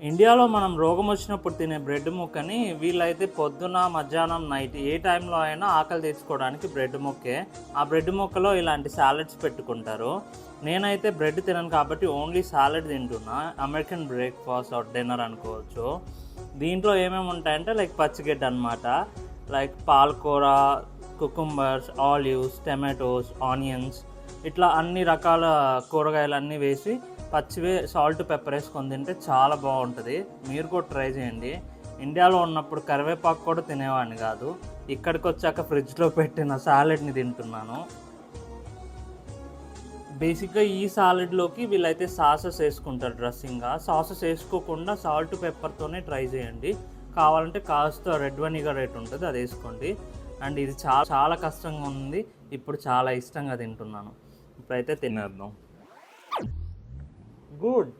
ఇండియాలో మనం రోగం వచ్చినప్పుడు తినే బ్రెడ్ ముక్కని వీళ్ళైతే పొద్దున మధ్యాహ్నం నైట్ ఏ టైంలో అయినా ఆకలి తెచ్చుకోవడానికి బ్రెడ్ ముక్కే. ఆ బ్రెడ్ ముక్కలో ఇలాంటి సాలెడ్స్ పెట్టుకుంటారు. నేనైతే బ్రెడ్ తినను కాబట్టి ఓన్లీ సాలెడ్ తింటున్నా. అమెరికన్ బ్రేక్ఫాస్ట్ ఆర్ డిన్నర్ అనుకోవచ్చు. దీంట్లో ఏమేమి ఉంటాయంటే లైక్ పచ్చిగడ్డ అనమాట, లైక్ పాలకూర, కుకుంబర్స్, ఆలివ్స్, టమాటోస్, ఆనియన్స్, ఇట్లా అన్ని రకాల కూరగాయలన్నీ వేసి పచ్చివే సాల్ట్ పెప్పర్ వేసుకొని తింటే చాలా బాగుంటుంది. మీరు కూడా ట్రై చేయండి. ఇండియాలో ఉన్నప్పుడు కరివేపాకు కూడా తినేవాడిని కాదు. ఇక్కడికి వచ్చాక ఫ్రిడ్జ్లో పెట్టిన సాలెడ్ని తింటున్నాను. బేసిక్గా ఈ సాలెడ్లోకి వీళ్ళైతే సాసెస్ వేసుకుంటారు డ్రెస్సింగ్గా. సాసెస్ వేసుకోకుండా సాల్ట్ పెప్పర్తోనే ట్రై చేయండి. కావాలంటే కాస్త రెడ్ వెనిగర్ రేట్ ఉంటుంది, అది వేసుకోండి. అండ్ ఇది చాలా చాలా కష్టంగా ఉంది, ఇప్పుడు చాలా ఇష్టంగా తింటున్నాను. ఇప్పుడైతే తినేద్దాం. గుడ్.